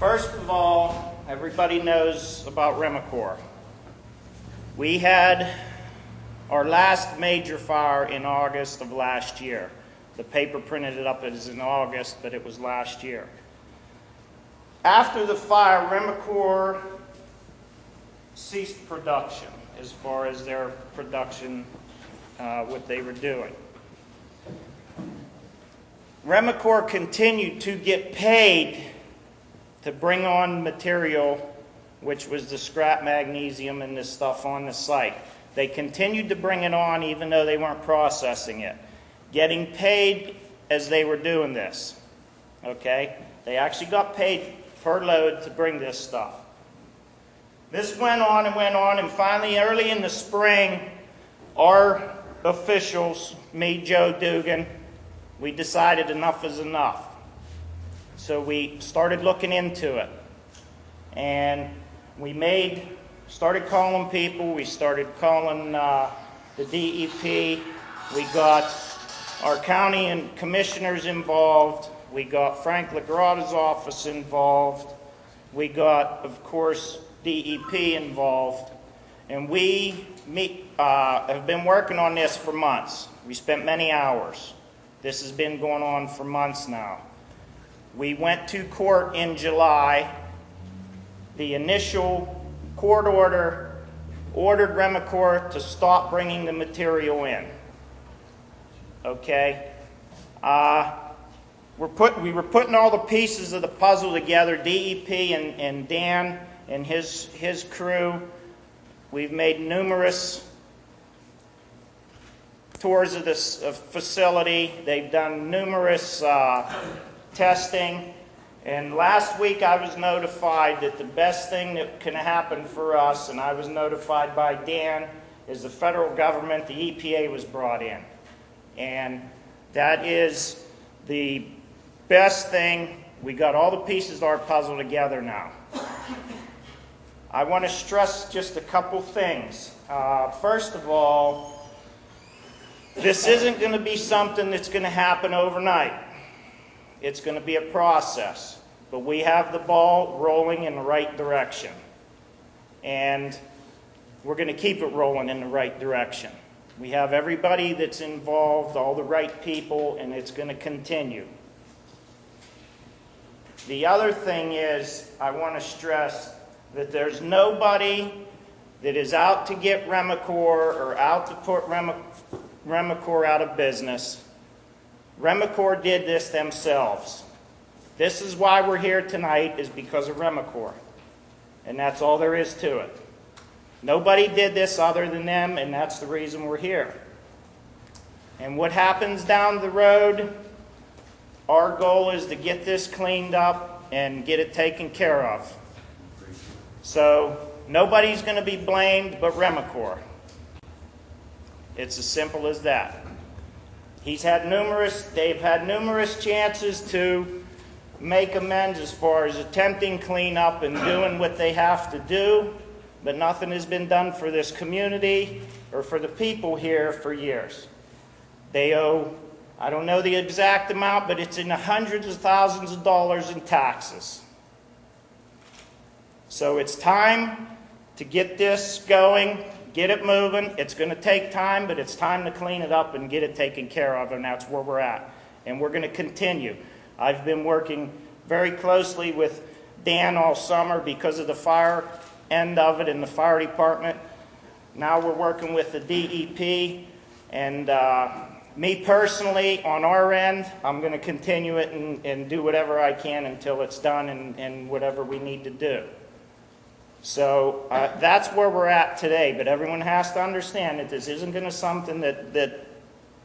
First of all, everybody knows about Remacor. We had our last major fire in August of last year. The paper printed it up as in August, but it was last year. After the fire, Remacor ceased production as far as their production, what they were doing. Remacor continued to get paid to bring on material, which was the scrap magnesium and this stuff on the site. They continued to bring it on even though they weren't processing it, getting paid as they were doing this. Okay? They actually got paid per load to bring this stuff. This went on, and finally, early in the spring, our officials, me, Joe Dugan, we decided enough is enough. So we started looking into it. And we started calling people. We started calling the DEP. We got our county and commissioners involved. We got Frank LaGrotta's office involved. We got, of course, DEP involved. And we have been working on this for months. We spent many hours. This has been going on for months now. We went to court in July. The initial court order ordered Remacor to stop bringing the material in. Okay? We were putting all the pieces of the puzzle together, DEP and Dan and his crew. We've made numerous tours of this facility. They've done numerous testing. And last week I was notified that the best thing that can happen for us, and I was notified by Dan, is the federal government, the EPA was brought in. And that is the best thing. We got all the pieces of our puzzle together now. I want to stress just a couple things. First of all, this isn't going to be something that's going to happen overnight. It's going to be a process. But we have the ball rolling in the right direction. And we're going to keep it rolling in the right direction. We have everybody that's involved, all the right people, and it's going to continue. The other thing is, I want to stress that there's nobody that is out to get Remacor or out to put Remacor out of business. Remacor did this themselves. This is why we're here tonight, is because of Remacor. And that's all there is to it. Nobody did this other than them, and that's the reason we're here. And what happens down the road, our goal is to get this cleaned up and get it taken care of. So nobody's going to be blamed but Remacor. It's as simple as that. They've had numerous chances to make amends as far as attempting cleanup and doing what they have to do, but nothing has been done for this community or for the people here for years. They owe, I don't know the exact amount, but it's in the hundreds of thousands of dollars in taxes. So it's time to get this going, get it moving. It's going to take time, but it's time to clean it up and get it taken care of, and that's where we're at. And we're going to continue. I've been working very closely with Dan all summer because of the fire end of it in the fire department. Now we're working with the DEP, and me personally, on our end, I'm going to continue it and do whatever I can until it's done and whatever we need to do. So that's where we're at today, but everyone has to understand that this isn't going to be something that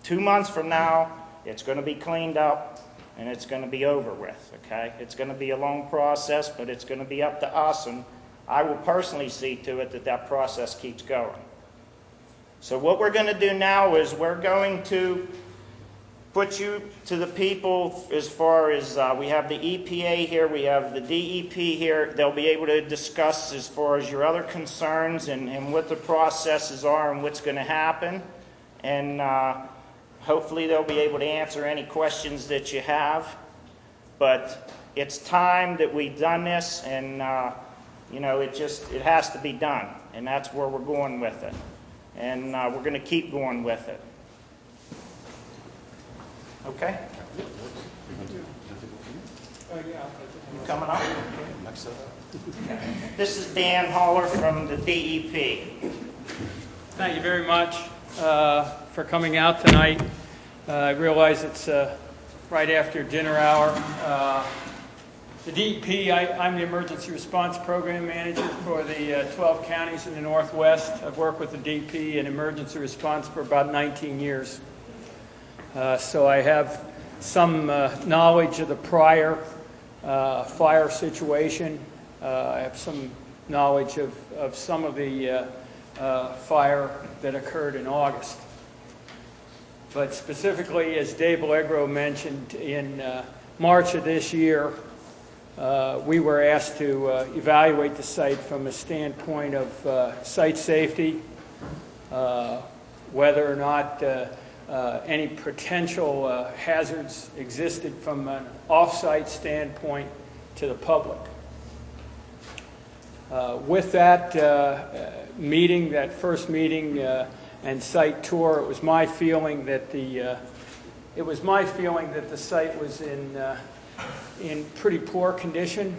2 months from now, it's going to be cleaned up and it's going to be over with, okay? It's going to be a long process, but it's going to be up to us, and I will personally see to it that that process keeps going. So what we're going to do now is we're going to put you to the people as far as we have the EPA here, we have the DEP here. They'll be able to discuss as far as your other concerns and what the processes are and what's going to happen. And hopefully they'll be able to answer any questions that you have. But it's time that we've done this, and you know, it has to be done, and that's where we're going with it, and we're going to keep going with it. Okay. You coming up? This is Dan Haller from the DEP. Thank you very much for coming out tonight. I realize it's right after dinner hour. The DEP, I'm the Emergency Response Program Manager for the 12 counties in the Northwest. I've worked with the DEP in emergency response for about 19 years. So I have some knowledge of the prior fire situation. I have some knowledge of some of the fire that occurred in August. But specifically, as Dave Allegro mentioned, in March of this year, we were asked to evaluate the site from a standpoint of site safety, whether or not any potential hazards existed from an off-site standpoint to the public. With that meeting, that first meeting and site tour, it was my feeling that the site was in pretty poor condition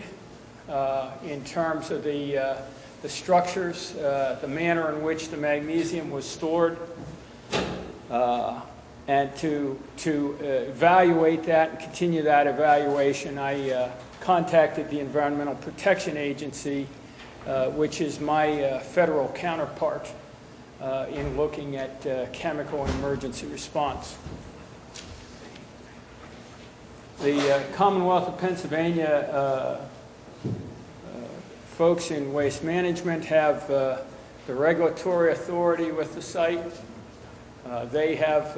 in terms of the structures, the manner in which the magnesium was stored. And to evaluate that and continue that evaluation, I contacted the Environmental Protection Agency, which is my federal counterpart in looking at chemical and emergency response. The Commonwealth of Pennsylvania folks in waste management have the regulatory authority with the site. They have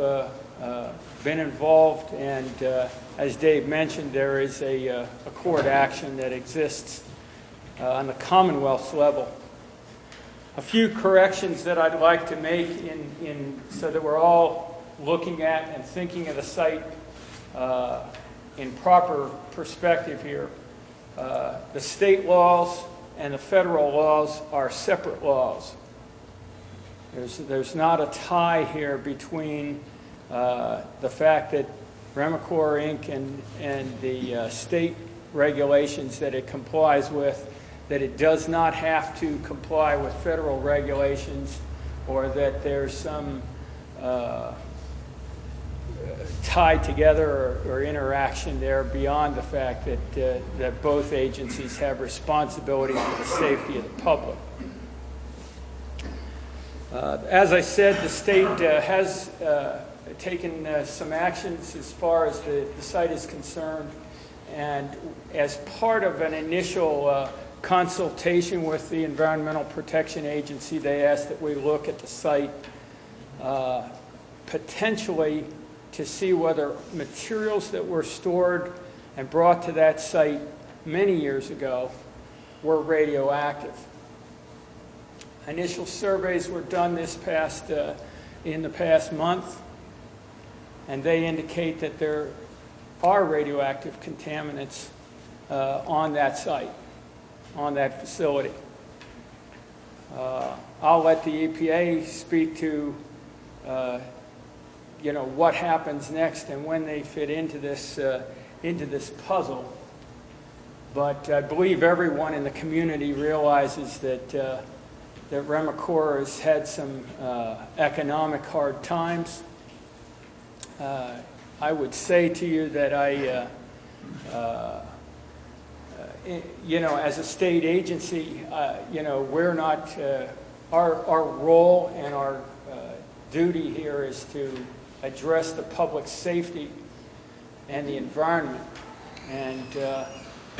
been involved, and as Dave mentioned, there is a court action that exists on the Commonwealth's level. A few corrections that I'd like to make so that we're all looking at and thinking of the site in proper perspective here. The state laws and the federal laws are separate laws. There's not a tie here between the fact that Remacor Inc. and the state regulations that it complies with, that it does not have to comply with federal regulations, or that there's some tie together or interaction there beyond the fact that both agencies have responsibility for the safety of the public. As I said, the state has taken some actions as far as the site is concerned, and as part of an initial consultation with the Environmental Protection Agency, they asked that we look at the site potentially to see whether materials that were stored and brought to that site many years ago were radioactive. Initial surveys were done in the past month, and they indicate that there are radioactive contaminants on that site, on that facility. I'll let the EPA speak to what happens next and when they fit into this puzzle. But I believe everyone in the community realizes that Remacor has had some economic hard times. I would say to you that as a state agency, we're not, our role and our duty here is to address the public safety and the environment. And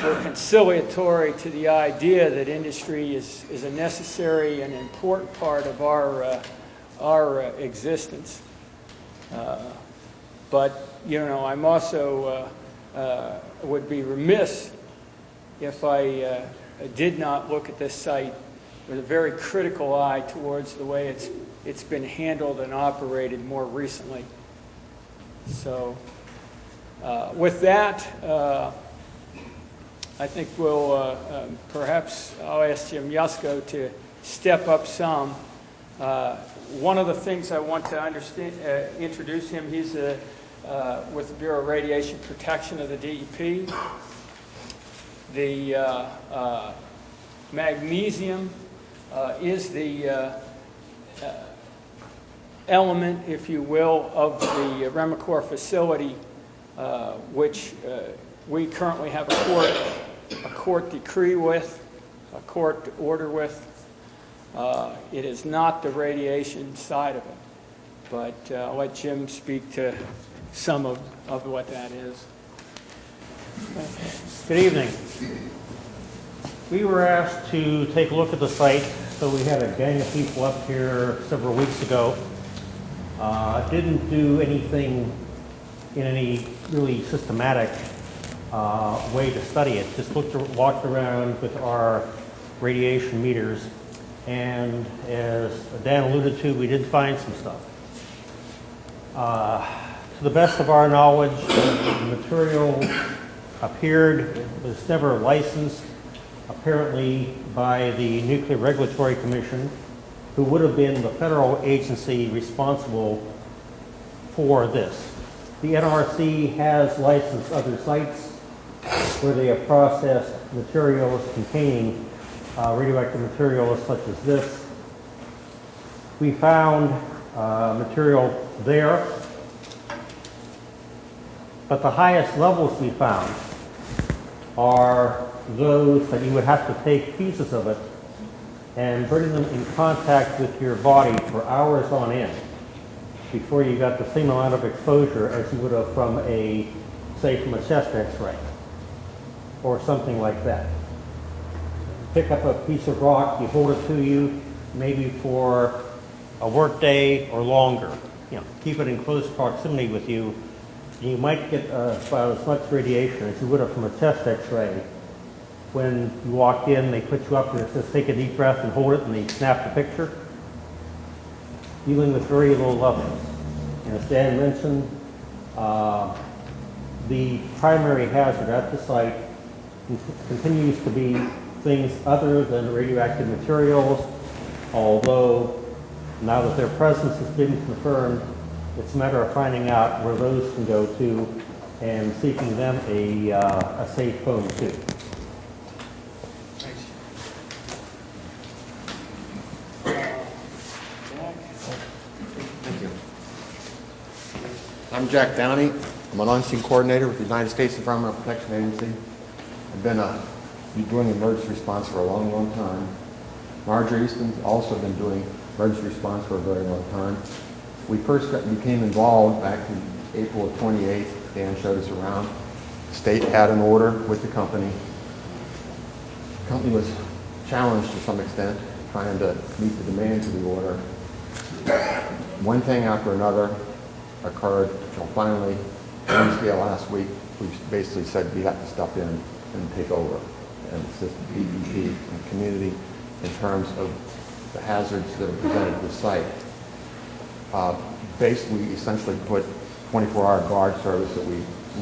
we're conciliatory to the idea that industry is a necessary and important part of our existence. But I'm also would be remiss if I did not look at this site with a very critical eye towards the way it's been handled and operated more recently. So with that, I think we'll, perhaps I'll ask Jim Yusko to step up some. One of the things I want to introduce him, he's with the Bureau of Radiation Protection of the DEP. The magnesium is the element, if you will, of the Remacor facility, which we currently have a court decree with, a court order with. It is not the radiation side of it, but I'll let Jim speak to some of what that is. Good evening. We were asked to take a look at the site, so we had a gang of people up here several weeks ago. Didn't do anything in any really systematic way to study it. Just walked around with our radiation meters, and as Dan alluded to, we did find some stuff. To the best of our knowledge, the material appeared, was never licensed, apparently by the Nuclear Regulatory Commission, who would have been the federal agency responsible for this. The NRC has licensed other sites where they have processed materials containing radioactive materials such as this. We found material there, but the highest levels we found are those that you would have to take pieces of it and bring them in contact with your body for hours on end before you got the same amount of exposure as you would have from a, say, from a chest x-ray or something like that. Pick up a piece of rock, you hold it to you, maybe for a work day or longer. You know, keep it in close proximity with you. You might get about as much radiation as you would have from a chest x-ray. When you walk in, they put you up and it says take a deep breath and hold it, and they snap the picture. Dealing with very low levels. And as Dan mentioned, the primary hazard at the site continues to be things other than radioactive materials, although now that their presence has been confirmed, it's a matter of finding out where those can go to and seeking them a safe home too. Thank you. I'm Jack Downey. I'm an on-scene coordinator with the United States Environmental Protection Agency. I've been doing emergency response for a long, long time. Marjorie Easton's also been doing emergency response for a very long time. We first became involved back in April of 28th. Dan showed us around. The state had an order with the company. The company was challenged to some extent, trying to meet the demands of the order. One thing after another occurred until finally, Wednesday last week, we basically said we have to step in and take over and assist the DEP and the community in terms of the hazards that are presented to the site. Basically, we essentially put 24-hour guard service that we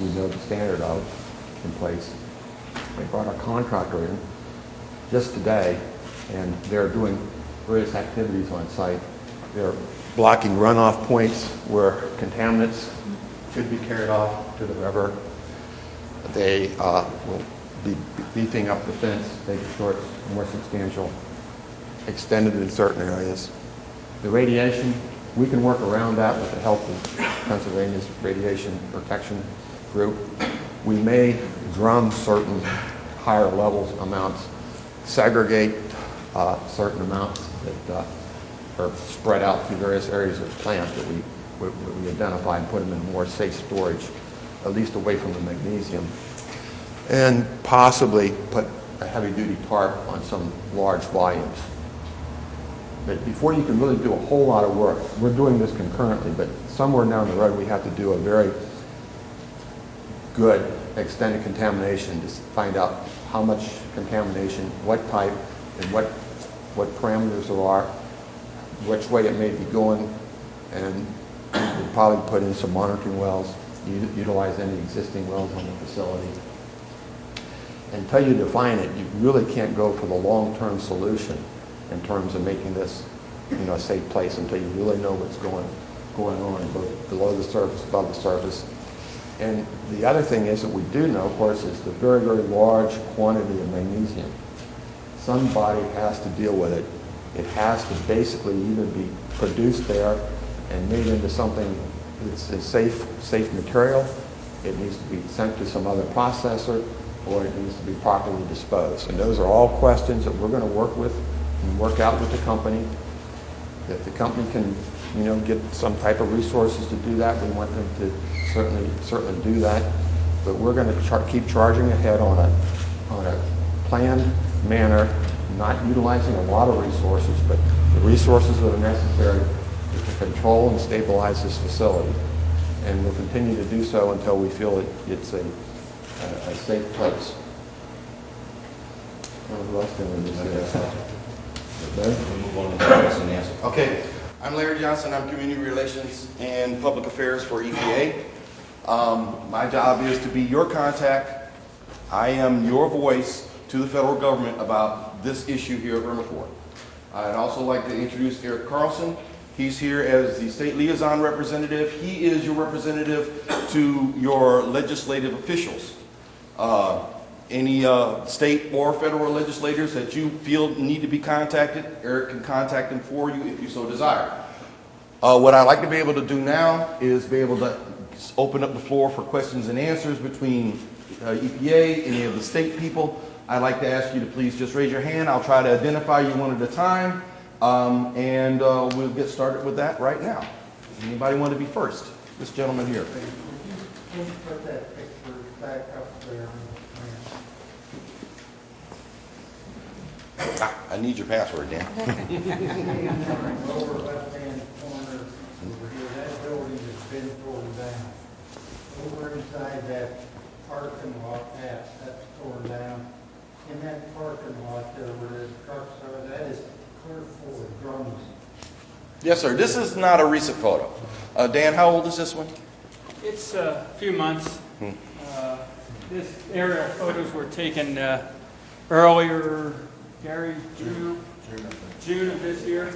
know the standard of in place. They brought our contractor in just today, and they're doing various activities on site. They're blocking runoff points where contaminants should be carried off to the river. They will be beefing up the fence, making sure it's more substantial, extended in certain areas. The radiation, we can work around that with the help of Pennsylvania's Radiation Protection Group. We may drum certain higher levels amounts, segregate certain amounts that are spread out through various areas of the plant that we identify and put them in more safe storage, at least away from the magnesium, and possibly put a heavy-duty tarp on some large volumes. But before you can really do a whole lot of work, we're doing this concurrently, but somewhere down the road we have to do a very good extended contamination to find out how much contamination, what type, and what parameters there are, which way it may be going, and we'll probably put in some monitoring wells, utilize any existing wells on the facility. until you define it, you really can't go for the long-term solution in terms of making this, a safe place until you really know what's going on, both below the surface, above the surface. And the other thing is that we do know, of course, is the very, very large quantity of magnesium. Somebody has to deal with it. It has to basically either be produced there and made into something that's a safe material. It needs to be sent to some other processor, or it needs to be properly disposed. And those are all questions that we're going to work with and work out with the company. If the company can, get some type of resources to do that, we want them to certainly do that. But we're going to keep charging ahead on a planned manner, not utilizing a lot of resources, but the resources that are necessary to control and stabilize this facility. And we'll continue to do so until we feel it's a safe place. Who else can we say? We'll move on to the question and answer. Okay, I'm Larry Johnson. I'm Community Relations and Public Affairs for EPA. My job is to be your contact. I am your voice to the federal government about this issue here at Remacor. I'd also like to introduce Eric Carlson. He's here as the state liaison representative. He is your representative to your legislative officials. Any state or federal legislators that you feel need to be contacted, Eric can contact them for you if you so desire. What I'd like to be able to do now is be able to open up the floor for questions and answers between EPA, any of the state people. I'd like to ask you to please just raise your hand. I'll try to identify you one at a time, and we'll get started with that right now. Anybody want to be first? This gentleman here. Can you put that picture back up there? I need your password, Dan. Lower left-hand corner over here, that building has been torn down. Over inside that parking lot, that's torn down. In that parking lot there where the trucks are, that is clear full of drums. Yes, sir. This is not a recent photo. Dan, how old is this one? It's a few months. This aerial photos were taken earlier, Gary, June of this year.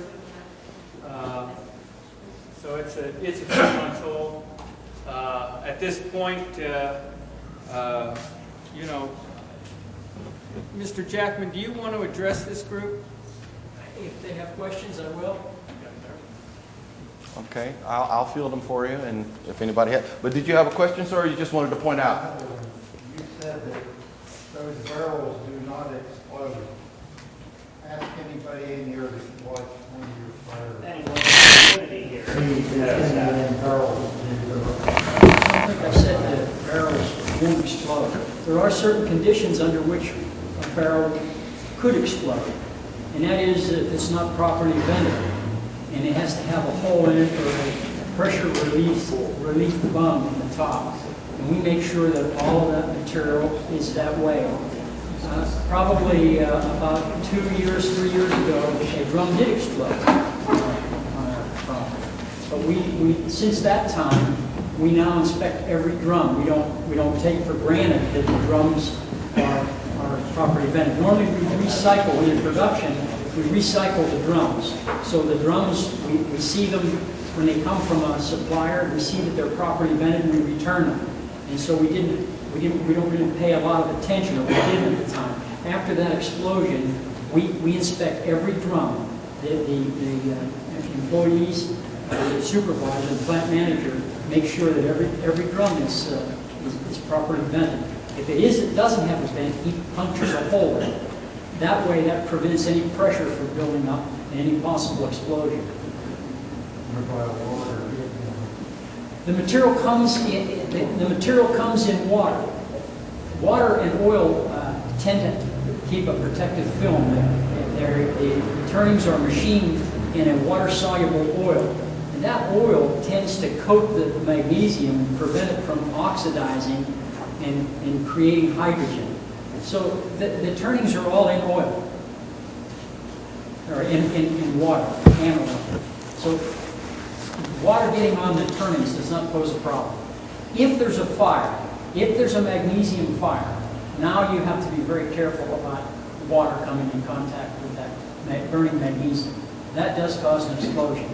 So it's a few months old. At this point, Mr. Jackman, do you want to address this group? If they have questions, I will. Okay, I'll field them for you, and if anybody has. But did you have a question, sir, or you just wanted to point out? You said that those barrels do not explode. Ask anybody in here that watched one of your fires. Anyone in the community here? I think I said that barrels won't explode. There are certain conditions under which a barrel could explode, and that is if it's not properly vented, and it has to have a hole in it or a pressure relief bung in the top. And we make sure that all of that material is that way. Probably about 3 years ago, a drum did explode on our property. But we since that time, we now inspect every drum. We don't take for granted that the drums are properly vented. Normally we recycle in production. We recycle the drums. So the drums, we see them when they come from a supplier. We see that they're properly vented, and we return them. And so we don't really pay a lot of attention, or we didn't at the time. After that explosion, we inspect every drum. The employees, the supervisor, the plant manager make sure that every drum is properly vented. If it doesn't have a vent, he punctures a hole in it. That way, that prevents any pressure from building up and any possible explosion. The material comes in water. Water and oil tend to keep a protective film there. The turnings are machined in a water-soluble oil. And that oil tends to coat the magnesium and prevent it from oxidizing and creating hydrogen. So the turnings are all in oil, or in water, and oil. So water getting on the turnings does not pose a problem. If there's a fire, if there's a magnesium fire, Now you have to be very careful about water coming in contact with that burning magnesium. That does cause an explosion.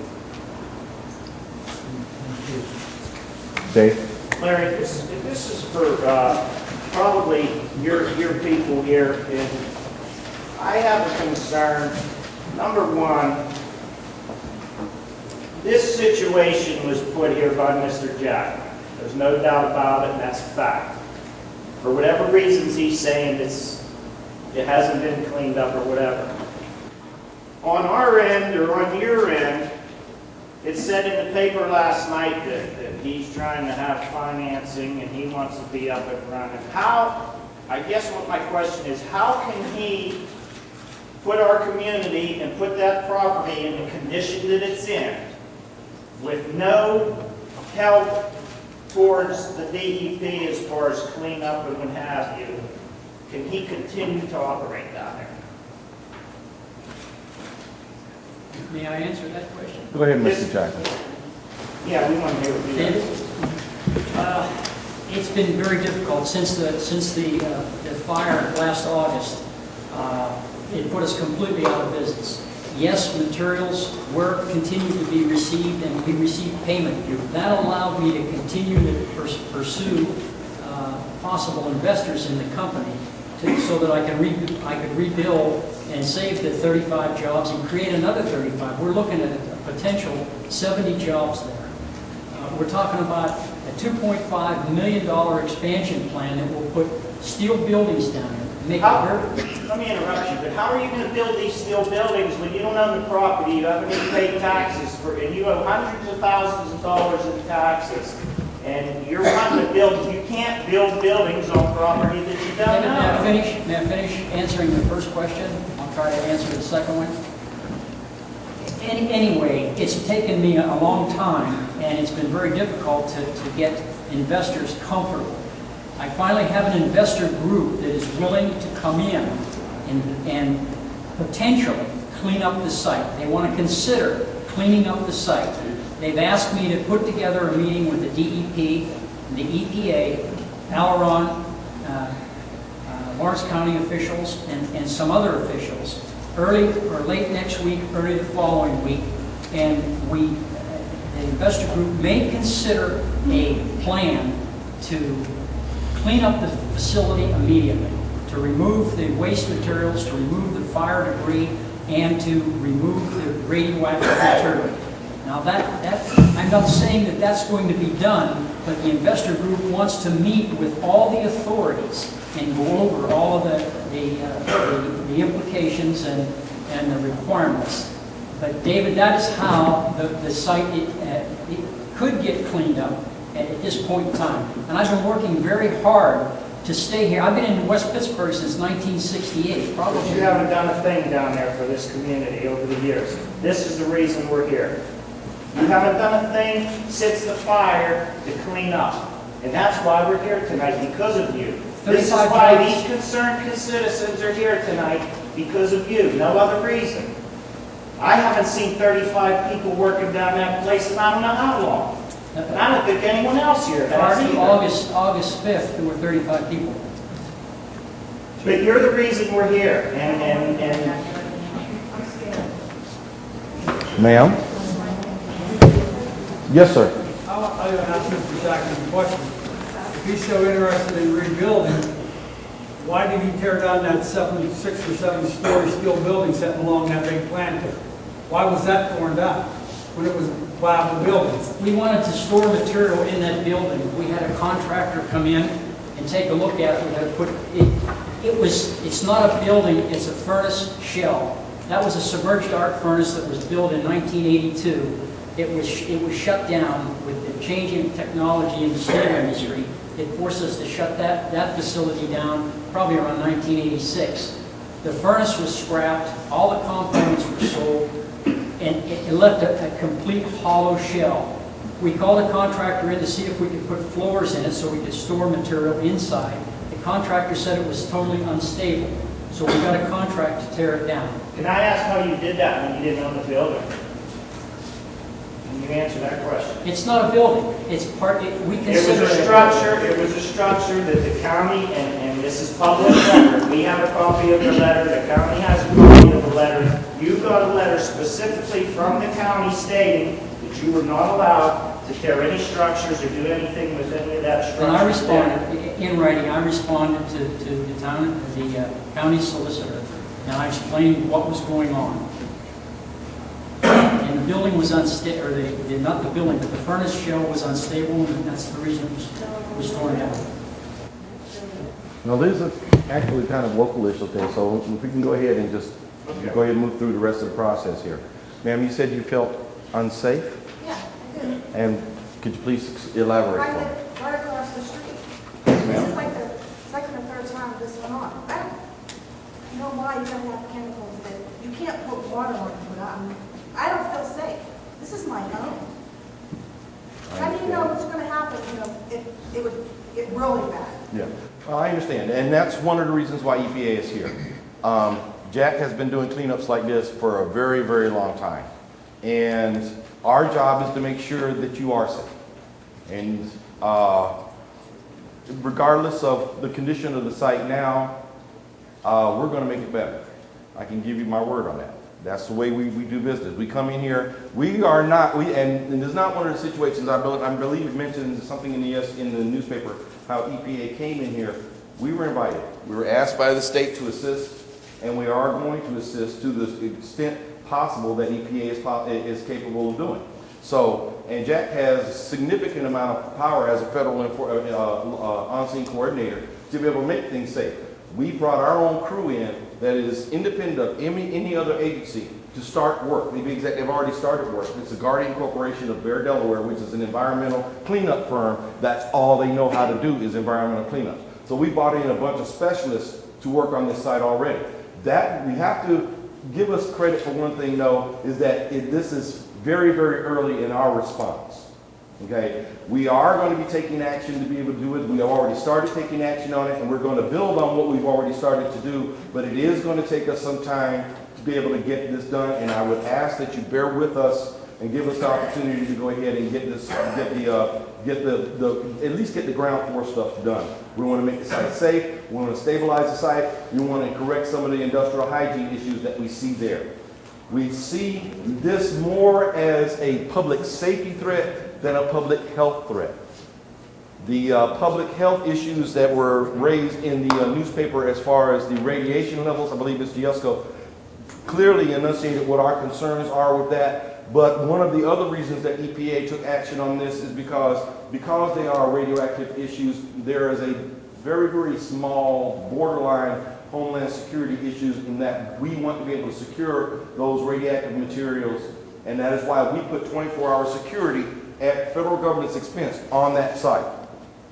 Dave? Larry, this is for probably your people here, and I have a concern. Number one, this situation was put here by Mr. Jack. There's no doubt about it, and that's a fact. For whatever reasons he's saying it hasn't been cleaned up or whatever. On our end, or on your end, it said in the paper last night that he's trying to have financing and he wants to be up and running. I guess what my question is, how can he put our community and put that property in the condition that it's in with no help towards the DEP as far as cleanup and what have you? Can he continue to operate down there? May I answer that question? Go ahead, Mr. Jackson. Yeah, we want to hear what you David? have. It's been very difficult since the fire last August. It put us completely out of business. Yes, materials were continued to be received, and we received payment. That allowed me to continue to pursue possible investors in the company so that I could rebuild and save the 35 jobs and create another 35. We're looking at a potential 70 jobs there. We're talking about a $2.5 million expansion plan that will put steel buildings down there. Let me interrupt you, but how are you going to build these steel buildings when you don't own the property, you haven't even paid taxes for, and you owe hundreds of thousands of dollars in taxes, and you're wanting to build, you can't build buildings on property that you don't own. May I finish answering the first question? I'll try to answer the second one. Anyway, it's taken me a long time, and it's been very difficult to get investors comfortable. I finally have an investor group that is willing to come in and potentially clean up the site. They want to consider cleaning up the site. They've asked me to put together a meeting with the DEP, the EPA, Aileron, Lawrence County officials, and some other officials early or late next week, early the following week, and the investor group may consider a plan to clean up the facility immediately, to remove the waste materials, to remove the fire debris, and to remove the radioactive material. Now I'm not saying that that's going to be done, but the investor group wants to meet with all the authorities and go over all of the implications and the requirements. But David, that is how the site it could get cleaned up at this point in time. And I've been working very hard to stay here. I've been in West Pittsburgh since 1968. But you haven't done a thing down there for this community over the years. This is the reason we're here. You haven't done a thing since the fire to clean up. And that's why we're here tonight, because of you. This is why these concerned citizens are here tonight, because of you, no other reason. I haven't seen 35 people working down that place in I don't know how long. And I don't think anyone else here has either. August 5th, there were 35 people. But you're the reason we're here. And Ma'am? Yes, sir. I asked Mr. Jackson a question. If he's so interested in rebuilding, why did he tear down that 6 or 7 story steel building sitting along that big plant there? Why was that torn down when it was a viable building? We wanted to store material in that building. We had a contractor come in and take a look at it. We had to put it's not a building, it's a furnace shell. That was a submerged arc furnace that was built in 1982. It was shut down with the changing technology in the steel industry. It forced us to shut that facility down probably around 1986. The furnace was scrapped, all the components were sold, and it left a complete hollow shell. We called a contractor in to see if we could put floors in it so we could store material inside. The contractor said it was totally unstable, so we got a contract to tear it down. can I ask how you did that when you didn't own the building? Can you answer that question? It's not a building. It's part. We consider It was a structure that the county and this This is public record. We have a copy of the letter. The county has a copy of the letter. You got a letter specifically from the county stating that you were not allowed to tear any structures or do anything with any of that structure. And I responded, in writing, I responded to the county solicitor, and I explained what was going on. And the building was unstable, or not the building, but the furnace shell was unstable, and that's the reason it was torn down. Now, these are actually kind of local issues, okay, so if we can go ahead and just go ahead and move through the rest of the process here. Ma'am, you said you felt unsafe, Yeah, I do. and could you please elaborate? I for me? live right across the street. Yes, This ma'am. is like the second or third time this went on. I don't know why you gotta have chemicals that, you can't put water on it, but I don't feel safe. This is my home. How do you know what's gonna happen, if it would get really bad? Yeah, I understand, and that's one of the reasons why EPA is here. Jack has been doing cleanups like this for a very, very long time, and our job is to make sure that you are safe. And regardless of the condition of the site now, we're going to make it better. I can give you my word on that. That's the way we do business. We come in here, we are not, and it's not one of the situations, I believe it mentioned something in the newspaper, how EPA came in here. We were invited. We were asked by the state to assist, and we are going to assist to the extent possible that EPA is capable of doing. So, and Jack has a significant amount of power as a federal on-scene coordinator to be able to make things safe. We brought our own crew in that is independent of any other agency to start work. They've already started work. It's the Guardian Corporation of Bear, Delaware, which is an environmental cleanup firm. That's all they know how to do is environmental cleanup. So we brought in a bunch of specialists to work on this site already. That, we have to give us credit for one thing, though, is that this is very, very early in our response. Okay, we are going to be taking action to be able to do it. We have already started taking action on it, and we're going to build on what we've already started to do, but it is going to take us some time to be able to get this done, and I would ask that you bear with us and give us the opportunity to go ahead and at least get the ground floor stuff done. We want to make the site safe, we want to stabilize the site, we want to correct some of the industrial hygiene issues that we see there. We see this more as a public safety threat than a public health threat. The public health issues that were raised in the newspaper as far as the radiation levels, I believe Mr. Yusko clearly enunciated what our concerns are with that. But one of the other reasons that EPA took action on this is because they are radioactive issues, there is a very, very small borderline homeland security issues in that we want to be able to secure those radioactive materials, and that is why we put 24-hour security at federal government's expense on that site.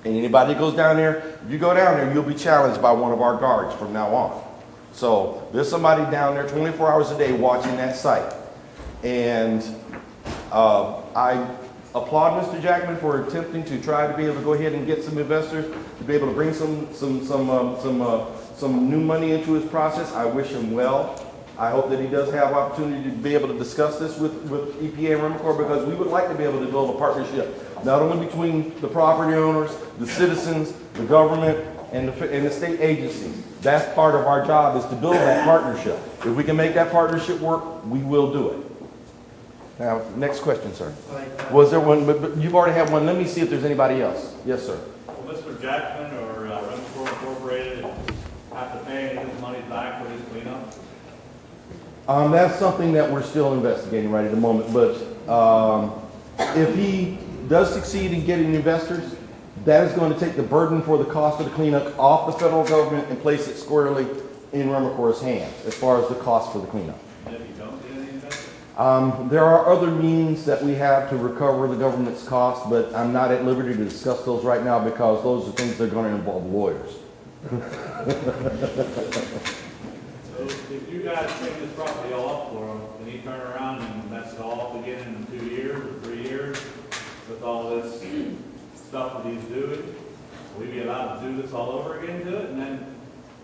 And anybody that goes down there, if you go down there, you'll be challenged by one of our guards from now on. So there's somebody down there 24 hours a day watching that site. And I applaud Mr. Jackman for attempting to try to be able to go ahead and get some investors to be able to bring some new money into his process. I wish him well. I hope that he does have opportunity to be able to discuss this with EPA and Remacor, because we would like to be able to build a partnership, not only between the property owners, the citizens, the government, and the state agencies. That's part of our job, is to build that partnership. If we can make that partnership work, we will do it. Now, next question, sir. Was there one, but you've already had one. Let me see if there's anybody else. Yes, sir. Will Mr. Jackman or Remacor Incorporated have to pay any of his money back for his cleanup? That's something that we're still investigating right at the moment, but if he does succeed in getting investors, that is going to take the burden for the cost of the cleanup off the federal government and place it squarely in Remacor's hands as far as the cost for the cleanup. And if you don't get any investors? There are other means that we have to recover the government's costs, but I'm not at liberty to discuss those right now because those are things that are going to involve lawyers. So if you guys take this property all up for him, and he turn around and mess it all up again in 2 years or 3 years with all this stuff that he's doing, will we be allowed to do this all over again to it? And then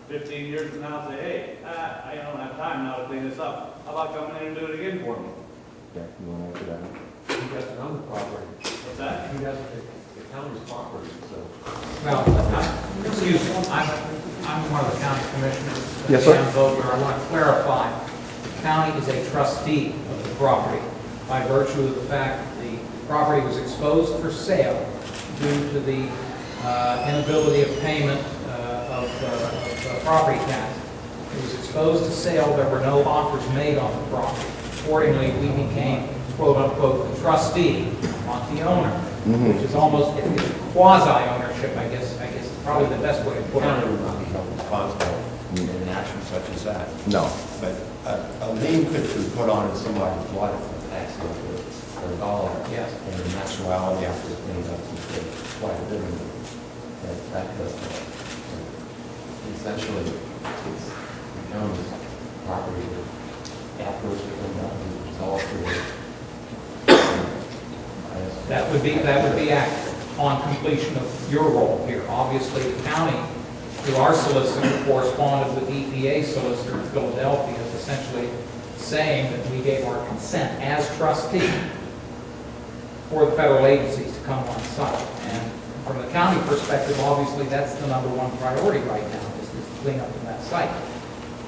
15 years from now say, hey, I don't have time now to clean this up. How about coming in and do it again for me? Jack, you want to answer that? He doesn't own the property. What's that? He doesn't, the county's property, so. Well, excuse me, I'm one of the county commissioners. Yes, sir. Dan Vogler. I want to clarify, the county is a trustee of the property by virtue of the fact that the property was exposed for sale due to the inability of payment of property tax. It was exposed to sale, there were no offers made on the property. Accordingly, we became, quote-unquote, the trustee, not the owner, which is almost it's quasi-ownership, I guess probably the best way to put County it. would not be held responsible in an action such as that. No. But a lien could be put on if somebody bought it for an accident for $1. Yes. And in actuality, after it's cleaned up, it's worth quite a bit of money. That does, essentially, it's becomes property that afterwards it comes out and resolved through it. That would be accurate on completion of your role here. Obviously, the county, through our solicitor, corresponded with EPA solicitor in Philadelphia, essentially saying that we gave our consent as trustee for the federal agencies to come on site. And from the county perspective, obviously, that's the number one priority right now, is to clean up of that site.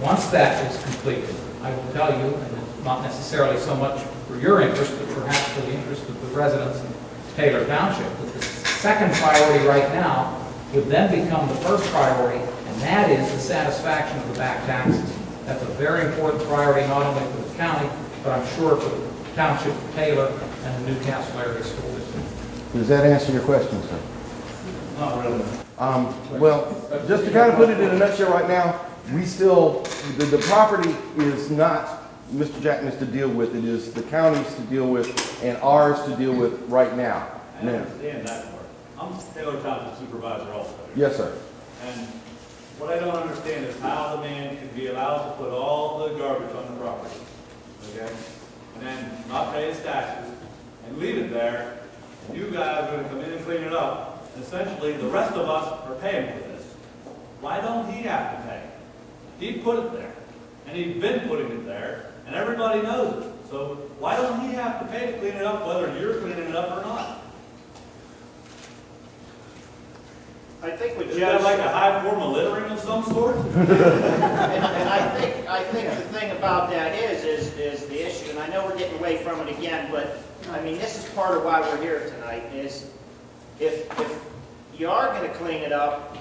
Once that is completed, I will tell you, and it's not necessarily so much for your interest, but perhaps for the interest of the residents of Taylor Township, that the second priority right now would then become the first priority, and that is the satisfaction of the back taxes. That's a very important priority, not only for the county, but I'm sure for the Township of Taylor and the Newcastle area school district. Does that answer your question, sir? Not really. Well, just to kind of put it in a nutshell right now, we still, the property is not Mr. Jackman's to deal with. It is the county's to deal with and ours to deal with right now. I understand that part. I'm Taylor Township supervisor also. Yes, sir. And what I don't understand is how the man can be allowed to put all the garbage on the property, okay? And then not pay his taxes and leave it there, and you guys are gonna come in and clean it up. And essentially, the rest of us are paying for this. Why don't he have to pay? He put it there, and he's been putting it there, and everybody knows it. So why don't he have to pay to clean it up, whether you're cleaning it up or not? I think with Is that Joe's, like a high form of littering of some sort? and I think the thing about that is the issue, and I know we're getting away from it again, but I mean, this is part of why we're here tonight, is if you are gonna clean it up,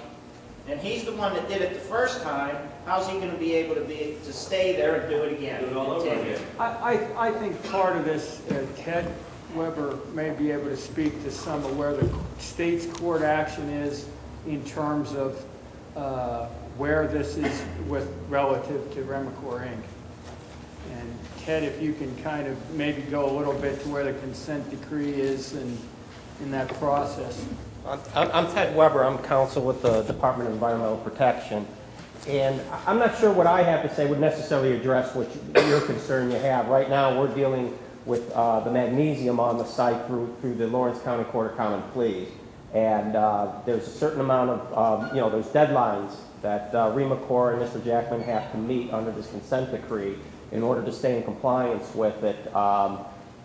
and he's the one that did it the first time, how's he gonna be able to stay there and do it again? Do it all over Continue. again. I think part of this, Ted Weber may be able to speak to some of where the state's court action is in terms of where this is with relative to Remacor Inc. And Ted, if you can kind of maybe go a little bit to where the consent decree is in that process. I'm Ted Weber. I'm counsel with the Department of Environmental Protection. And I'm not sure what I have to say would necessarily address what your concern you have. Right now, we're dealing with the magnesium on the site through the Lawrence County Court of Common Pleas. And there's a certain amount of, there's deadlines that Remacor and Mr. Jackman have to meet under this consent decree in order to stay in compliance with it.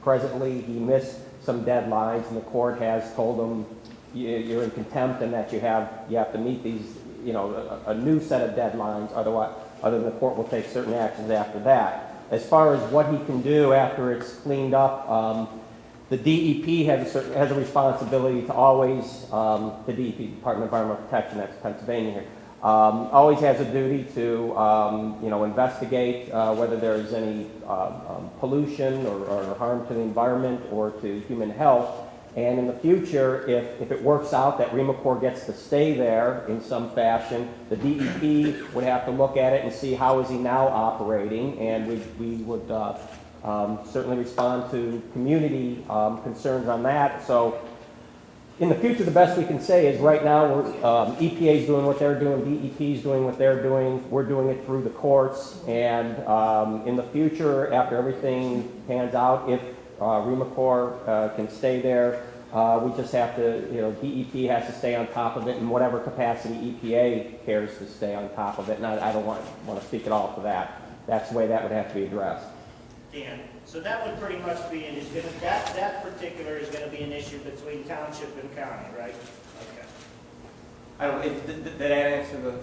Presently, he missed some deadlines, and the court has told him you're in contempt and that you have to meet these, a new set of deadlines. Otherwise, the court will take certain actions after that. As far as what he can do after it's cleaned up, the DEP has a responsibility to always, the DEP, Department of Environmental Protection, that's Pennsylvania here, always has a duty to, investigate whether there's any pollution or harm to the environment or to human health. And in the future, if it works out that Remacor gets to stay there in some fashion, the DEP would have to look at it and see how is he now operating, and we would certainly respond to community concerns on that. So in the future, the best we can say is right now, EPA is doing what they're doing, DEP is doing what they're doing, we're doing it through the courts, and in the future, after everything pans out, if Remacor can stay there, we just have to, DEP has to stay on top of it in whatever capacity EPA cares to stay on top of it, and I don't want to speak at all for that. That's the way that would have to be addressed. Dan, so that would pretty much be, that particular is gonna be an issue between township and county, right? Okay. Did that answer the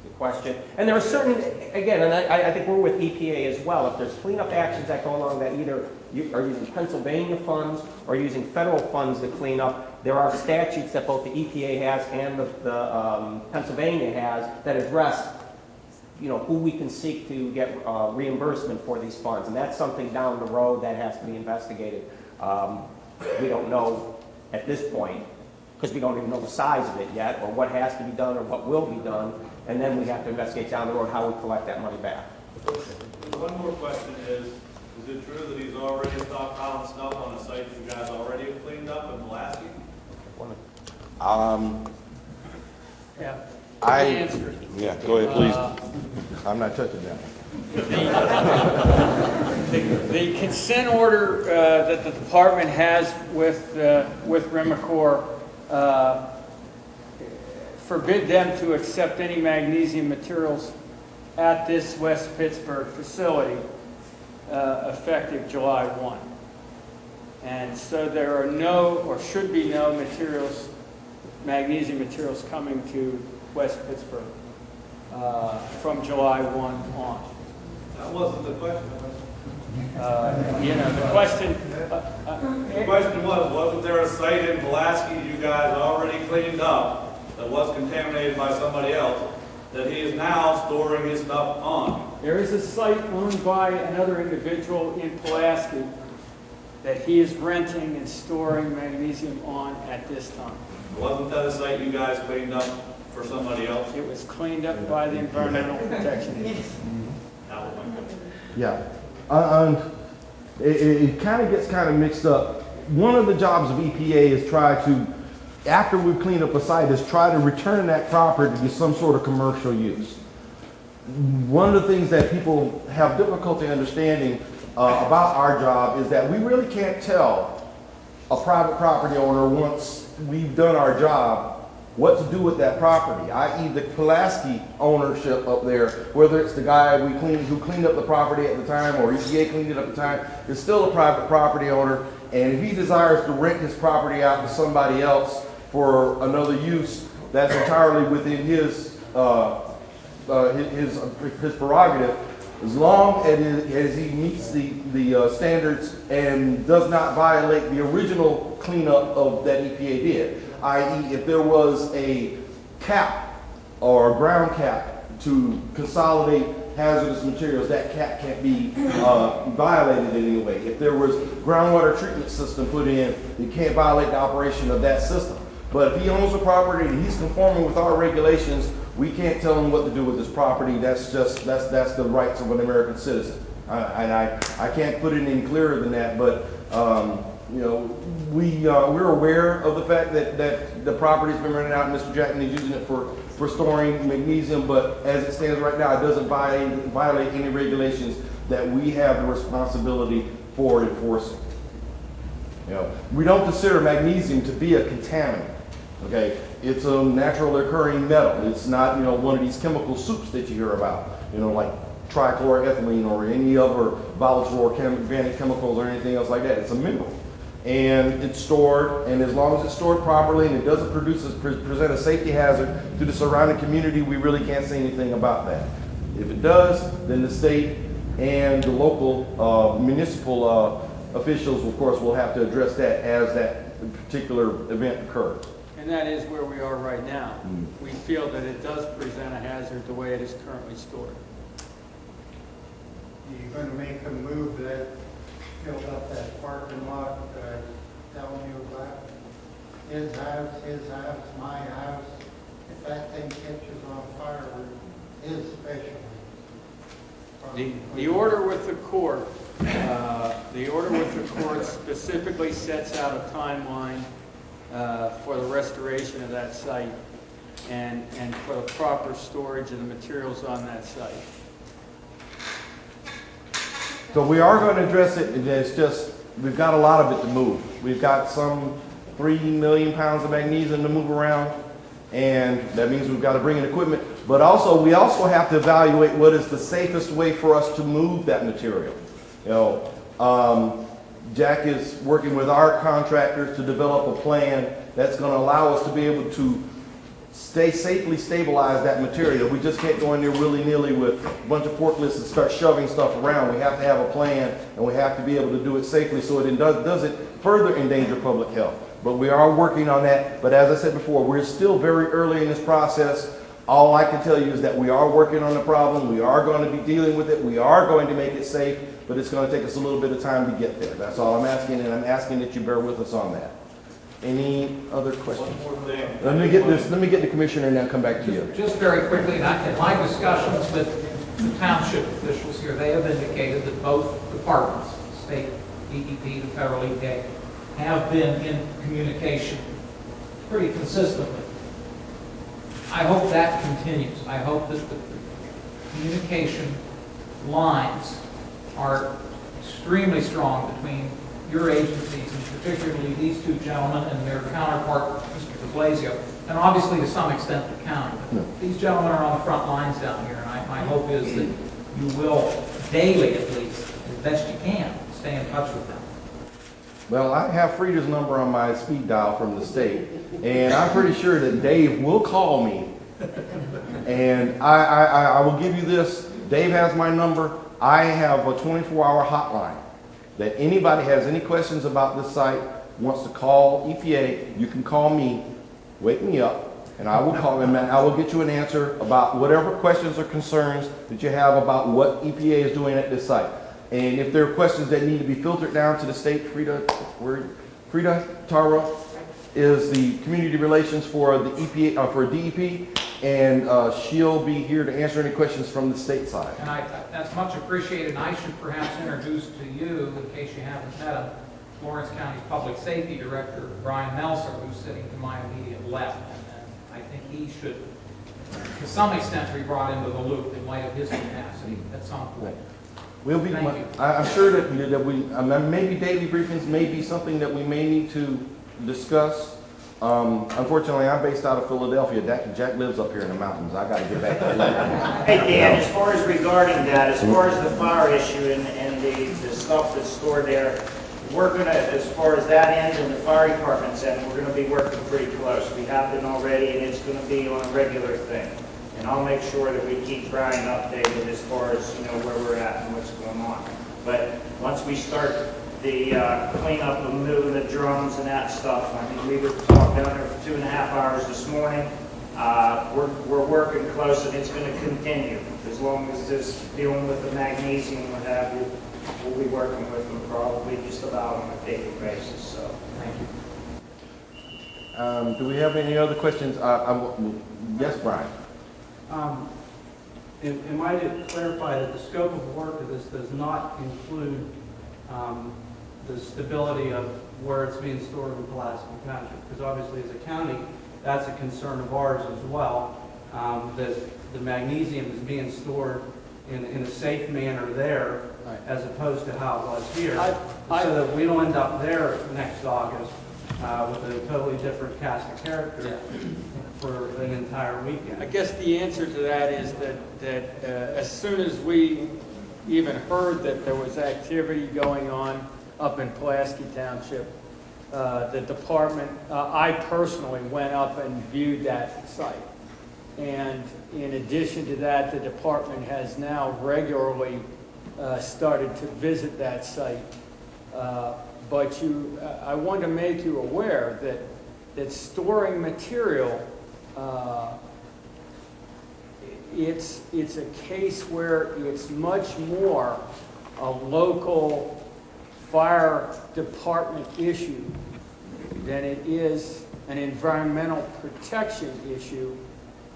the question. And there are certain, again, and I think we're with EPA as well, if there's cleanup actions that go along that either you are using Pennsylvania funds or using federal funds to clean up, there are statutes that both the EPA has and the Pennsylvania has that address, you know, who we can seek to get reimbursement for these funds. And that's something down the road that has to be investigated. We don't know at this point, because we don't even know the size of it yet, or what has to be done, or what will be done, and then we have to investigate down the road how we collect that money back. One more question is it true that he's already stockpiling stuff on a site that you guys already have cleaned up in Pulaski? Yeah. I, Answer. yeah, go ahead, please. I'm not touching that. The consent order that the department has with Remacor forbid them to accept any magnesium materials at this West Pittsburgh facility effective July 1. And so there are no, or should be no materials, magnesium materials coming to West Pittsburgh from July 1 on. That wasn't the question. You know, the question... The question wasn't there a site in Pulaski you guys already cleaned up that was contaminated by somebody else that he is now storing his stuff on? There is a site owned by another individual in Pulaski that he is renting and storing magnesium on at this time. Wasn't that a site you guys cleaned up for somebody else? It was cleaned up by the Environmental Protection Agency. That was my question. Yeah. It kind of gets kind of mixed up. One of the jobs of EPA is try to, after we've cleaned up a site, is try to return that property to some sort of commercial use. One of the things that people have difficulty understanding about our job is that we really can't tell a private property owner once we've done our job what to do with that property, i.e. the Pulaski ownership up there, whether it's the guy who cleaned up the property at the time or EPA cleaned it up at the time, is still a private property owner. And if he desires to rent his property out to somebody else for another use, that's entirely within his prerogative, as long as he meets the standards and does not violate the original cleanup of that EPA did. I.e., if there was a cap or a ground cap to consolidate hazardous materials, that cap can't be violated in any way. If there was groundwater treatment system put in, you can't violate the operation of that system. But if he owns a property and he's conforming with our regulations, we can't tell him what to do with this property. That's the rights of an American citizen. I can't put it any clearer than that, but you know, we're aware of the fact that the property's been rented out and Mr. Jackson is using it for storing magnesium, but as it stands right now, it doesn't violate any regulations that we have the responsibility for enforcing. You know, we don't consider magnesium to be a contaminant. Okay, it's a natural occurring metal. It's not, you know, one of these chemical soups that you hear about, you know, like trichloroethylene or any other volatile organic chemicals or anything else like that. It's a mineral. And it's stored, and as long as it's stored properly and it doesn't present a safety hazard to the surrounding community, we really can't say anything about that. If it does, then the state and the local municipal officials, of course, will have to address that as that particular event occurs. And that is where we are right now. We feel that it does present a hazard the way it is currently stored. You're going to make them move that, filled up that parking lot that I was telling you about? His house, my house. If that thing catches on fire, his specialty. The order with the court, specifically sets out a timeline for the restoration of that site and for the proper storage of the materials on that site. So we are going to address it, and it's just, we've got a lot of it to move. We've got some 3 million pounds of magnesium to move around, and that means we've got to bring in equipment. But also, we also have to evaluate what is the safest way for us to move that material. You know, Jack is working with our contractors to develop a plan that's going to allow us to be able to safely stabilize that material. We just can't go in there willy-nilly with a bunch of forklifts and start shoving stuff around. We have to have a plan, and we have to be able to do it safely so it doesn't further endanger public health. But we are working on that. But as I said before, we're still very early in this process. All I can tell you is that we are working on the problem. We are going to be dealing with it. We are going to make it safe, but it's going to take us a little bit of time to get there. That's all I'm asking, and I'm asking that you bear with us on that. Any other questions? One more thing. Let me get the commissioner and then come back to you. Just very quickly, in my discussions with the township officials here, they have indicated that both departments, state DEP, the federal EPA, have been in communication pretty consistently. I hope that continues. I hope that the communication lines are extremely strong between your agencies, and particularly these two gentlemen and their counterpart, Mr. de Blasio, and obviously to some extent the county. But these gentlemen are on the front lines down here, and my hope is that you will daily, at least, as best you can, stay in touch with them. Well, I have Frida's number on my speed dial from the state, and I'm pretty sure that Dave will call me. And I will give you this. Dave has my number. I have a 24-hour hotline that anybody has any questions about this site, wants to call EPA, you can call me, wake me up, and I will call them and I will get you an answer about whatever questions or concerns that you have about what EPA is doing at this site. And if there are questions that need to be filtered down to the state, Frida Tara is the community relations for the EPA, for DEP, and she'll be here to answer any questions from the state side. And that's much appreciated, and I should perhaps introduce to you, in case you haven't met him, Lawrence County's Public Safety Director, Brian Melser, who's sitting to my immediate left. And I think he should, to some extent, be brought into the loop in light of his capacity at some point. We'll be. Thank you. I'm sure that maybe daily briefings may be something that we may need to discuss. Unfortunately, I'm based out of Philadelphia. Jack lives up here in the mountains. I got to get back to Philadelphia. Hey, Dan, as far as regarding that, as far as the fire issue and the stuff that's stored there, we're going to, as far as that end and the fire department's end, we're going to be working pretty close. We have been already, and it's going to be on a regular thing. And I'll make sure that we keep Brian updated as far as, you know, where we're at and what's going on. But once we start the cleanup of moving the drums and that stuff, I mean, we were talking down there for 2.5 hours this morning. We're working close, and it's going to continue. As long as this dealing with the magnesium and what have you, we'll be working with them probably just about on a daily basis. So, Thank you. Do we have any other questions? Yes, Brian. Am I to clarify that the scope of work of this does not include the stability of where it's being stored in Pulaski Township? Because obviously as a county, that's a concern of ours as well, that the magnesium is being stored in a safe manner there, Right. as opposed to how it was here, so that we don't end up there next August with a totally different cast of character for an entire weekend. I guess the answer to that is that as soon as we even heard that there was activity going on up in Pulaski Township, the department, I personally went up and viewed that site. And in addition to that, the department has now regularly started to visit that site. But I want to make you aware that storing material, it's a case where it's much more a local fire department issue than it is an environmental protection issue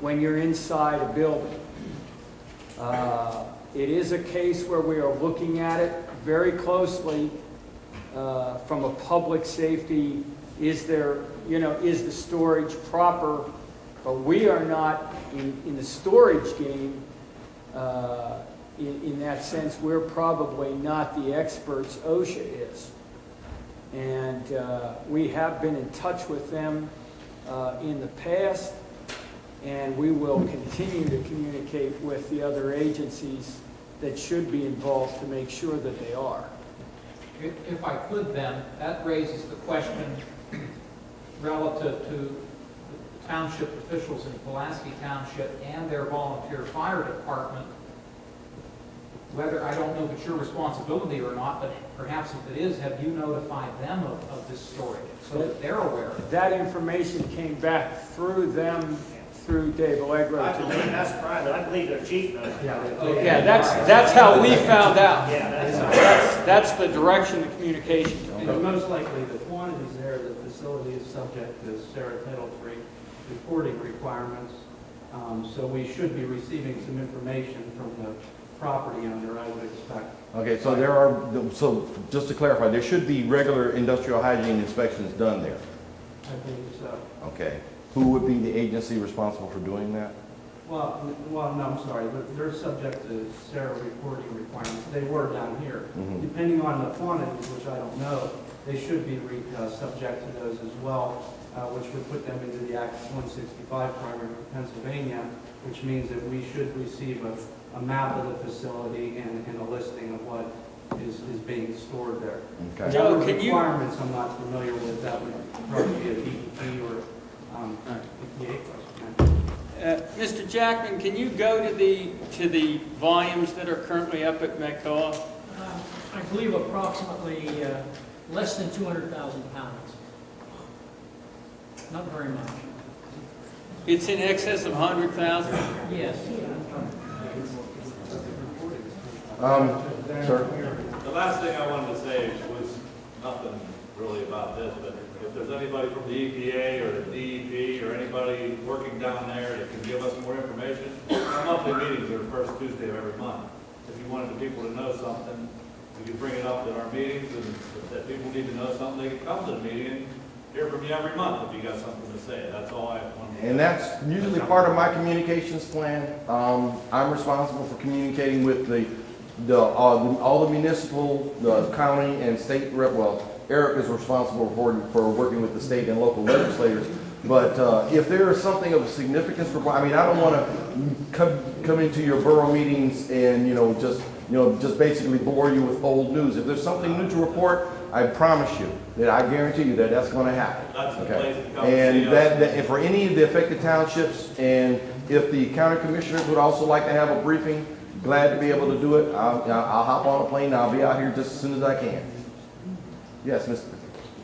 when you're inside a building. It is a case where we are looking at it very closely from a public safety. Is the storage proper? But we are not in the storage game. In that sense, we're probably not the experts OSHA is. And we have been in touch with them in the past, and we will continue to communicate with the other agencies that should be involved to make sure that they are. If I could then, that raises the question relative to the township officials in Pulaski Township and their volunteer fire department, whether, I don't know if it's your responsibility or not, but perhaps if it is, have you notified them of this storage so that they're aware of it? That information came back through them, through Dave Allegro I to believe me. that's private. I believe their chief knows. Yeah, that's how we found out. Yeah, That's the direction, the communication. And most likely, the quantities there, the facility is subject to Sarah Title III reporting requirements. So we should be receiving some information from the property owner, I would expect. Okay, so there are, so just to clarify, there should be regular industrial hygiene inspections done there. I believe so. Okay. Who would be the agency responsible for doing that? Well, no, I'm sorry, they're subject to Sarah reporting requirements. They were down here. Mhm. Depending on the quantities, which I don't know, they should be subject to those as well, which would put them into the Act 165 primary of Pennsylvania, which means that we should receive a map of the facility and a listing of what is being stored there. Okay. Joe, Other can you- requirements I'm not familiar with, that would probably be a DEP or EPA question. Mr. Jackman, can you go to the volumes that are currently up at Metcalf? I believe approximately less than 200,000 pounds. Not very much. It's in excess of 100,000? Yes. Sir? The last thing I wanted to say was nothing really about this, but if there's anybody from the EPA or the DEP or anybody working down there that can give us more information, our monthly meetings are the first Tuesday of every month. If you wanted the people to know something, we could bring it up at our meetings, and if people need to know something, they can come to the meeting and hear from you every month if you got something to say. That's all I wanted to say. And that's usually part of my communications plan. I'm responsible for communicating with all the municipal, the county and state rep. Well, Eric is responsible for working with the state and local legislators. But if there is something of significance, I mean, I don't want to come into your borough meetings and just basically bore you with old news. If there's something new to report, I promise you that I guarantee you that that's going to happen. That's the Okay. place to come And see us. that for any of the affected townships, and if the county commissioners would also like to have a briefing, glad to be able to do it. I'll hop on a plane and I'll be out here just as soon as I can. Yes, Mr.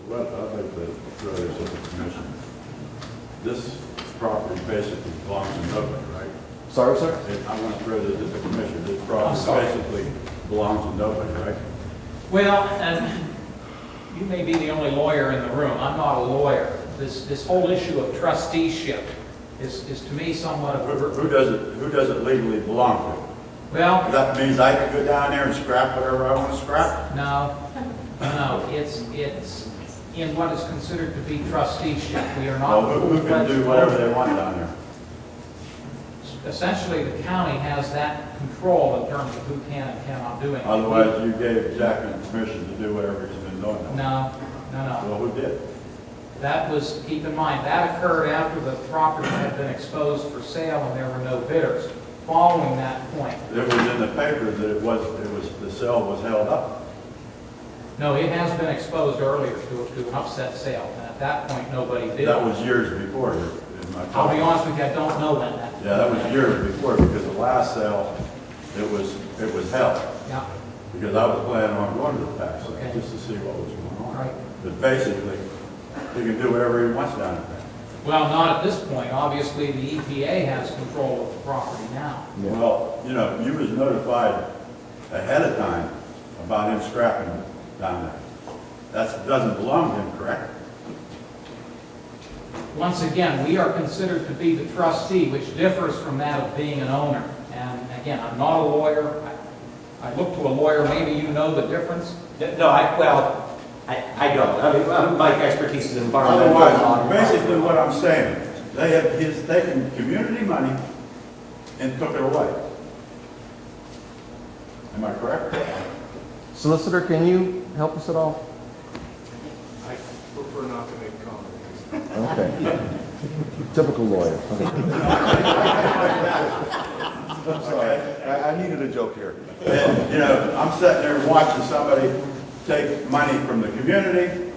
Well, I'd like to throw this at the commission. This property basically belongs to nobody, right? Sorry, sir? And I want to throw this at the commission. This I'm property sorry. basically belongs to nobody, right? Well, you may be the only lawyer in the room. I'm not a lawyer. This whole issue of trusteeship is to me somewhat of a... Who does it legally belong to? Well, That means I can go down there and scrap whatever I want to scrap? no. It's in what is considered to be trusteeship. We are not... Well, who can do whatever they want down there? Essentially, the county has that control in terms of who can and cannot do anything. Otherwise, you gave Jackman permission to do whatever he's been doing. No. Well, who did? That was, keep in mind, that occurred after the property had been exposed for sale and there were no bidders. Following that point, It was in the paper that the sale was held up. no, it has been exposed earlier to an upset sale, and at that point, nobody bid. That was years before. I'll be honest with you, I don't know when that. Yeah, that was years before, because the last sale, it was held. Yeah, Because I was planning on going to the tax sale, Okay. just to see what was going on. right. But basically, he can do whatever he wants down there. Well, not at this point. Obviously, the EPA has control of the property now. Well, you was notified ahead of time about him scrapping down there. That doesn't belong to him, correct? Once again, we are considered to be the trustee, which differs from that of being an owner. And again, I'm not a lawyer. I look to a lawyer. Maybe you know the difference. No, I don't. I mean, my expertise is environmental law. Otherwise, basically what I'm saying, they have taken community money and took it away. Am I correct? Solicitor, can you help us at all? I prefer not to make comments. Okay. Typical lawyer. Okay. I needed a joke here. And, I'm sitting there watching somebody take money from the community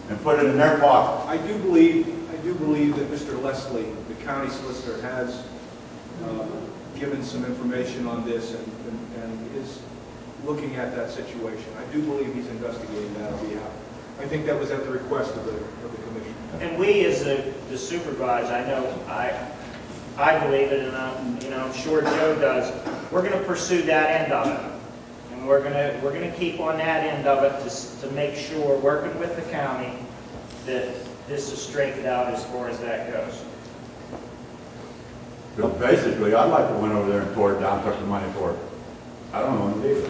and put it in their pocket. I do believe, I do believe that Mr. Leslie, the county solicitor, has given some information on this and is looking at that situation. I do believe he's investigating that on behalf. I think that was at the request of the commission. And we, as the supervisor, I know I believe it, and I'm sure Joe does. We're going to pursue that end of it, and we're going to keep on that end of it to make sure, working with the county, that this is straightened out as far as that goes. But basically, I'd like to went over there and tore it down, took the money for it. I don't know what to do.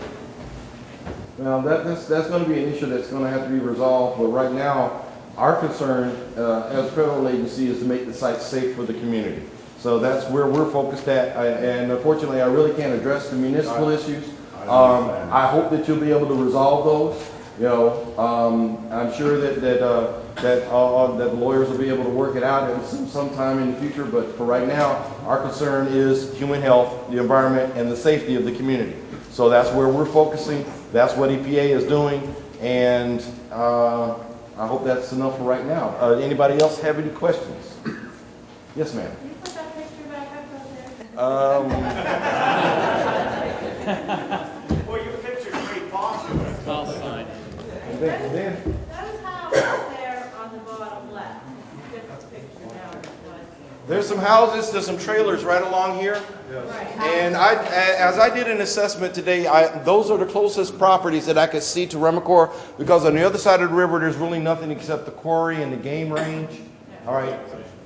Well, that's going to be an issue that's going to have to be resolved, but right now, our concern as a federal agency is to make the site safe for the community. So that's where we're focused at, and unfortunately, I really can't address the municipal issues. I hope that you'll be able to resolve those. You know, I'm sure that the lawyers will be able to work it out at sometime in the future, but for right now, our concern is human health, the environment, and the safety of the community. So that's where we're focusing. That's what EPA is doing, and I hope that's enough for right now. Anybody else have any questions? Yes, ma'am. Can you put that picture back up there? Well, your picture's pretty popular. I'll sign. Those houses there on the bottom left. Get the picture down. There's some houses, there's some trailers right along here. Right. And as I did an assessment today, those are the closest properties that I could see to Remacor, because on the other side of the river, there's really nothing except the quarry and the game range. All right.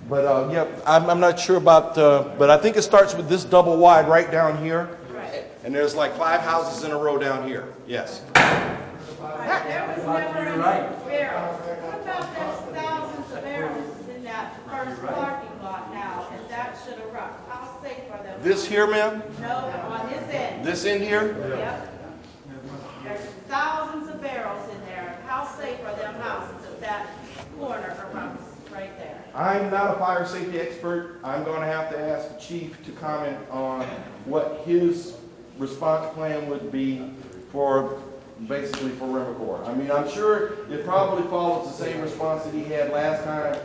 But yeah, I'm not sure about, but I think it starts with this double wide right down here. Right. And there's like 5 houses in a row down here. Yes. There was never any barrels. What about those thousands of barrels in that first parking lot now, and that should have run? How safe are them? This here, ma'am? No, on this end. This end here? Yep. There's thousands of barrels in there. How safe are them houses at that corner around right there? I'm not a fire safety expert. I'm going to have to ask the chief to comment on what his response plan would be for, basically for Remacor. I mean, I'm sure it probably follows the same response that he had last time,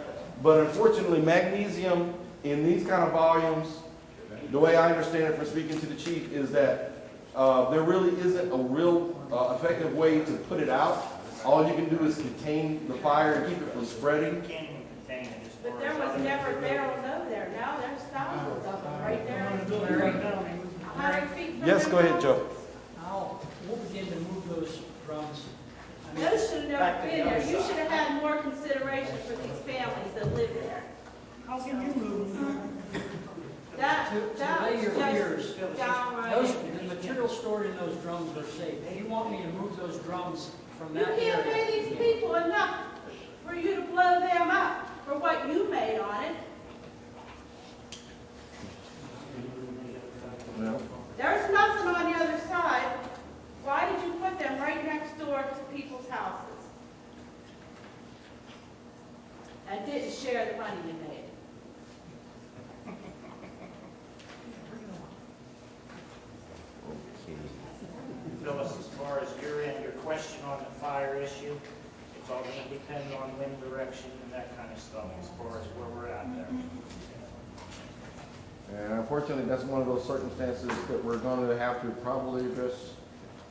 but unfortunately, magnesium in these kind of volumes, the way I understand it from speaking to the chief, is that there really isn't a real effective way to put it out. All you can do is contain the fire and keep it from spreading. But there was never barrels over there. Now there's thousands of them right there. 100 feet from Yes, their go ahead, house. Joe. We'll begin to move those drums. Those should have never been there. You should have had more consideration for these families that live there. How can you move them? That lay your was fears. just downright. The material stored in those drums are safe. If you want me to move those drums from You that can't area. pay these people enough for you to blow them up for what you made on it. There's nothing on the other side. Why did you put them right next door to people's houses? And didn't share the money you made? Phyllis, as far as your end, your question on the fire issue, it's all going to depend on wind direction and that kind of stuff as far as where we're at there. And unfortunately, that's one of those circumstances that we're going to have to probably address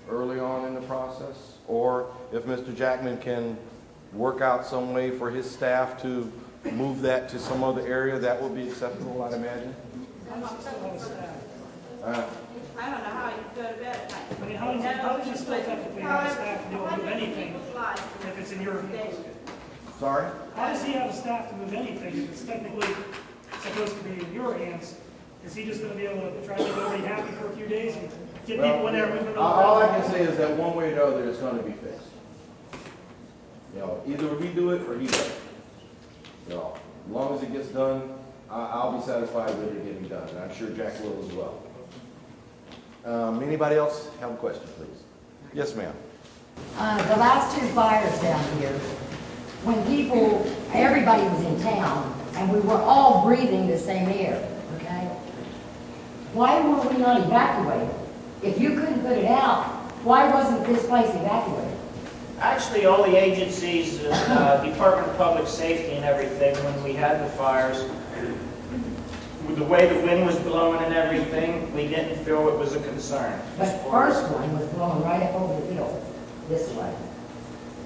early on in the process. Or if Mr. Jackman can work out some way for his staff to move that to some other area, that would be acceptable, I'd imagine. I don't know how you go to bed at night. I mean, how does you still technically have staff to be able to move anything if it's in your hands? Sorry? How does he have the staff to move anything if it's technically supposed to be in your hands? Is he just going to be able to try to make everybody happy for a few days and get people in there moving All I around? can say is that one way or the other, it's going to be fixed. You know, either we do it or he does it. You know, as long as it gets done, I'll be satisfied with it getting done, and I'm sure Jack will as well. Anybody else have a question, please? Yes, ma'am. The last 2 fires down here, when people, everybody was in town, and we were all breathing the same air, okay? Why were we not evacuated? If you couldn't put it out, why wasn't this place evacuated? Actually, all the agencies, Department of Public Safety and everything, when we had the fires, with the way the wind was blowing and everything, we didn't feel it was a concern. But the first one was blowing right up over the hill, this way,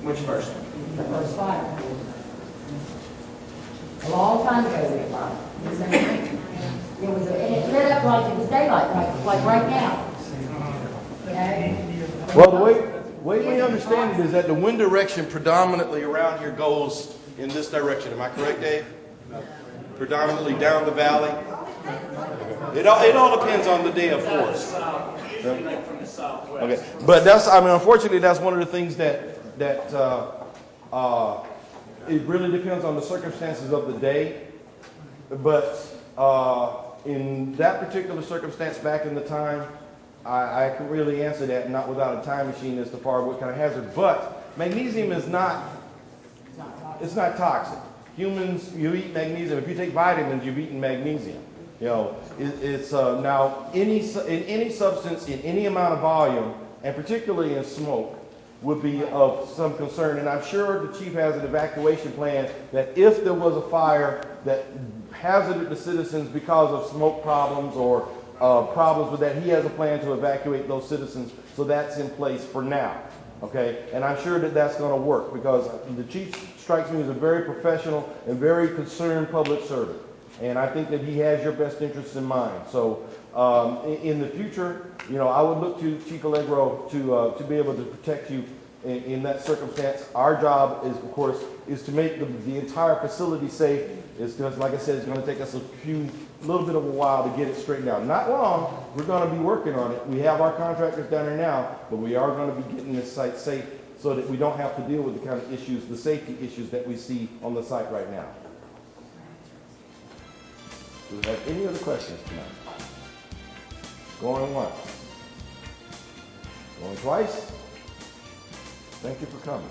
Which first one? the first fire. A long time ago, we applied. It was, and it lit up like it was daylight, like right now. Okay? Well, the way we understand it is that the wind direction predominantly around here goes in this direction. Am I correct, Dave? Predominantly down the valley. It all depends on the day, of course. Usually like from the southwest. Okay, but unfortunately, that's one of the things that it really depends on the circumstances of the day. But in that particular circumstance back in the time, I can really answer that not without a time machine as to far what kind of hazard. But magnesium is not, it's not toxic. Humans, you eat magnesium. If you take vitamins, you've eaten magnesium. You know, it's now in any substance in any amount of volume, and particularly in smoke, would be of some concern. And I'm sure the chief has an evacuation plan that if there was a fire that hazarded the citizens because of smoke problems or problems with that, he has a plan to evacuate those citizens. So that's in place for now. Okay, and I'm sure that that's going to work because the chief strikes me as a very professional and very concerned public servant. And I think that he has your best interests in mind. So in the future, you know, I would look to Chief Allegro to be able to protect you in that circumstance. Our job is, of course, is to make the entire facility safe. It's because, like I said, it's going to take us a little bit of a while to get it straightened out. Not long. We're going to be working on it. We have our contractors down there now, but we are going to be getting this site safe so that we don't have to deal with the kind of issues, the safety issues that we see on the site right now. Do we have any other questions tonight? Going once. Going twice? Thank you for coming.